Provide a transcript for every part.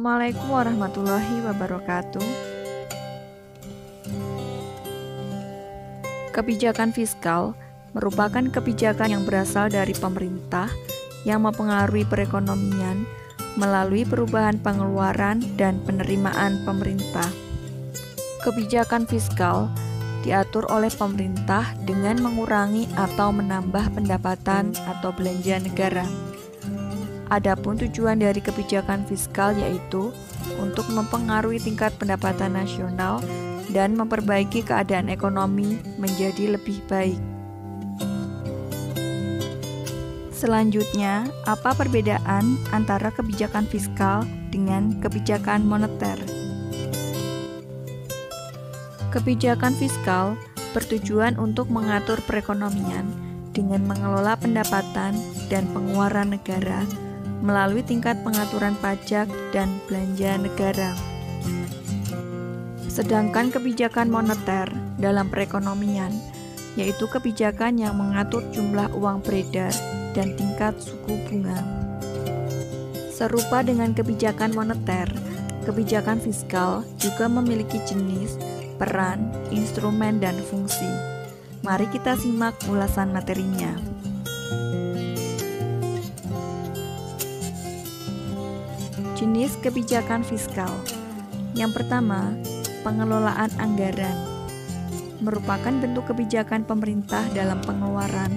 Assalamualaikum warahmatullahi wabarakatuh. Kebijakan fiskal merupakan kebijakan yang berasal dari pemerintah yang mempengaruhi perekonomian melalui perubahan pengeluaran dan penerimaan pemerintah. Kebijakan fiskal diatur oleh pemerintah dengan mengurangi atau menambah pendapatan atau belanja negara. Adapun tujuan dari kebijakan fiskal yaitu untuk mempengaruhi tingkat pendapatan nasional dan memperbaiki keadaan ekonomi menjadi lebih baik. Selanjutnya, apa perbedaan antara kebijakan fiskal dengan kebijakan moneter? Kebijakan fiskal bertujuan untuk mengatur perekonomian dengan mengelola pendapatan dan pengeluaran negara melalui tingkat pengaturan pajak dan belanja negara. Sedangkan kebijakan moneter dalam perekonomian yaitu kebijakan yang mengatur jumlah uang beredar dan tingkat suku bunga. Serupa dengan kebijakan moneter, kebijakan fiskal juga memiliki jenis, peran, instrumen, dan fungsi. Mari kita simak ulasan materinya. Jenis kebijakan fiskal. Yang pertama, pengelolaan anggaran. Merupakan bentuk kebijakan pemerintah dalam pengeluaran,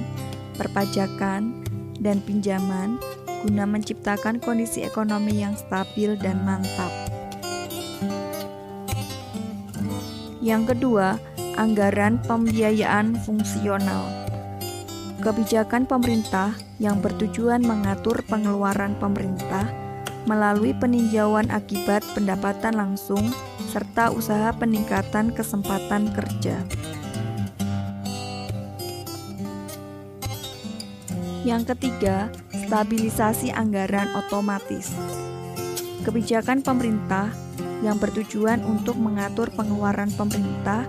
perpajakan, dan pinjaman guna menciptakan kondisi ekonomi yang stabil dan mantap. Yang kedua, anggaran pembiayaan fungsional. Kebijakan pemerintah yang bertujuan mengatur pengeluaran pemerintah melalui peninjauan akibat pendapatan langsung serta usaha peningkatan kesempatan kerja. Yang ketiga, stabilisasi anggaran otomatis. Kebijakan pemerintah yang bertujuan untuk mengatur pengeluaran pemerintah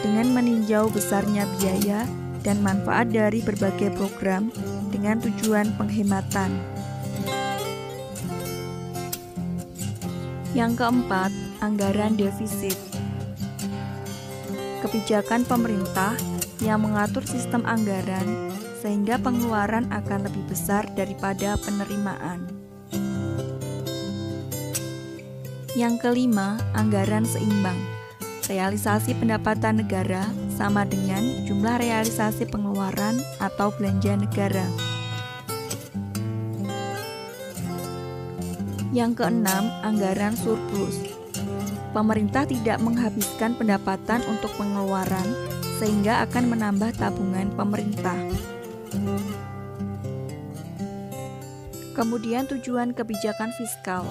dengan meninjau besarnya biaya dan manfaat dari berbagai program dengan tujuan penghematan. Yang keempat, anggaran defisit. Kebijakan pemerintah yang mengatur sistem anggaran sehingga pengeluaran akan lebih besar daripada penerimaan. Yang kelima, anggaran seimbang. Realisasi pendapatan negara sama dengan jumlah realisasi pengeluaran atau belanja negara. Yang keenam, anggaran surplus. Pemerintah tidak menghabiskan pendapatan untuk pengeluaran sehingga akan menambah tabungan pemerintah. Kemudian tujuan kebijakan fiskal.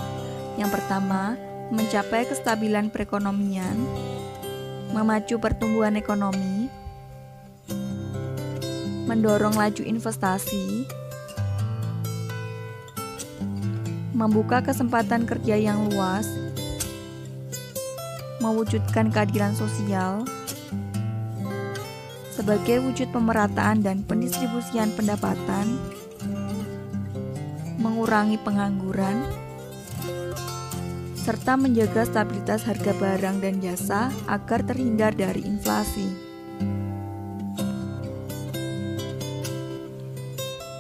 Yang pertama, mencapai kestabilan perekonomian, memacu pertumbuhan ekonomi, mendorong laju investasi, membuka kesempatan kerja yang luas, mewujudkan keadilan sosial, sebagai wujud pemerataan dan pendistribusian pendapatan, mengurangi pengangguran, serta menjaga stabilitas harga barang dan jasa agar terhindar dari inflasi.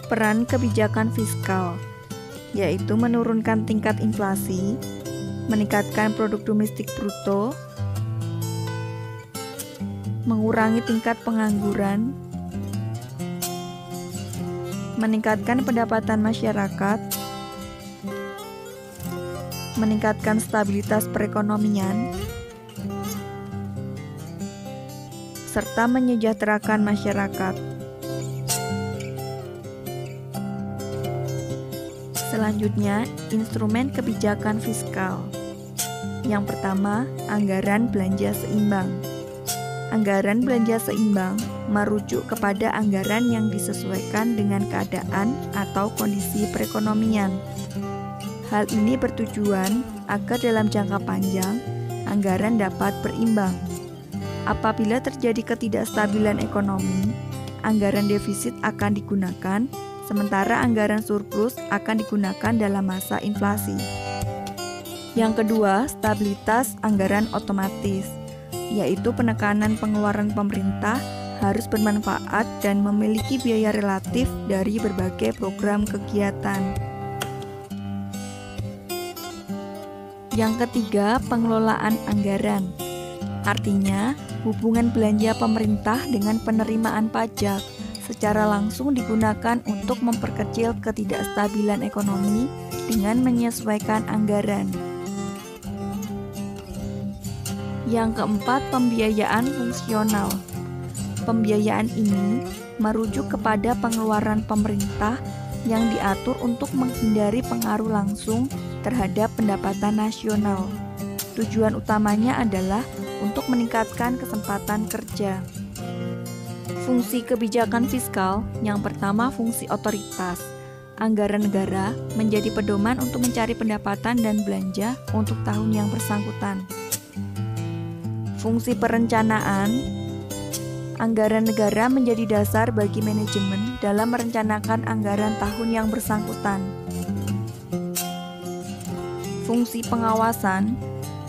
Peran kebijakan fiskal yaitu menurunkan tingkat inflasi, meningkatkan produk domestik bruto, mengurangi tingkat pengangguran, meningkatkan pendapatan masyarakat, meningkatkan stabilitas perekonomian, serta menyejahterakan masyarakat. Selanjutnya, instrumen kebijakan fiskal. Yang pertama, anggaran belanja seimbang. Anggaran belanja seimbang merujuk kepada anggaran yang disesuaikan dengan keadaan atau kondisi perekonomian. Hal ini bertujuan agar dalam jangka panjang, anggaran dapat berimbang. Apabila terjadi ketidakstabilan ekonomi, anggaran defisit akan digunakan, sementara anggaran surplus akan digunakan dalam masa inflasi. Yang kedua, stabilitas anggaran otomatis, yaitu penekanan pengeluaran pemerintah harus bermanfaat dan memiliki biaya relatif dari berbagai program kegiatan. Yang ketiga, pengelolaan anggaran. Artinya, hubungan belanja pemerintah dengan penerimaan pajak secara langsung digunakan untuk memperkecil ketidakstabilan ekonomi dengan menyesuaikan anggaran. Yang keempat, pembiayaan fungsional. Pembiayaan ini merujuk kepada pengeluaran pemerintah yang diatur untuk menghindari pengaruh langsung terhadap pendapatan nasional. Tujuan utamanya adalah untuk meningkatkan kesempatan kerja. Fungsi kebijakan fiskal, yang pertama fungsi otoritas. Anggaran negara menjadi pedoman untuk mencari pendapatan dan belanja untuk tahun yang bersangkutan. Fungsi perencanaan, anggaran negara menjadi dasar bagi manajemen dalam merencanakan anggaran tahun yang bersangkutan. Fungsi pengawasan,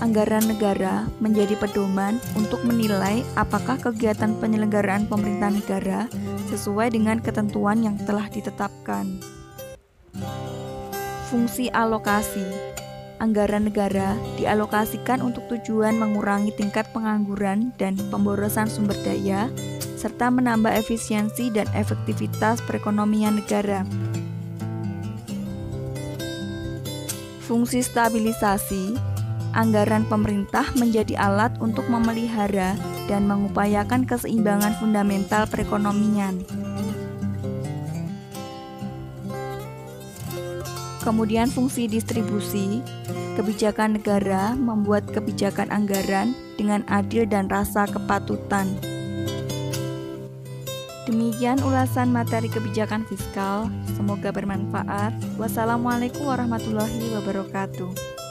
anggaran negara menjadi pedoman untuk menilai apakah kegiatan penyelenggaraan pemerintah negara sesuai dengan ketentuan yang telah ditetapkan. Fungsi alokasi, anggaran negara dialokasikan untuk tujuan mengurangi tingkat pengangguran dan pemborosan sumber daya, serta menambah efisiensi dan efektivitas perekonomian negara. Fungsi stabilisasi, anggaran pemerintah menjadi alat untuk memelihara dan mengupayakan keseimbangan fundamental perekonomian. Kemudian fungsi distribusi, kebijakan negara membuat kebijakan anggaran dengan adil dan rasa kepatutan. Demikian ulasan materi kebijakan fiskal, semoga bermanfaat. Wassalamualaikum warahmatullahi wabarakatuh.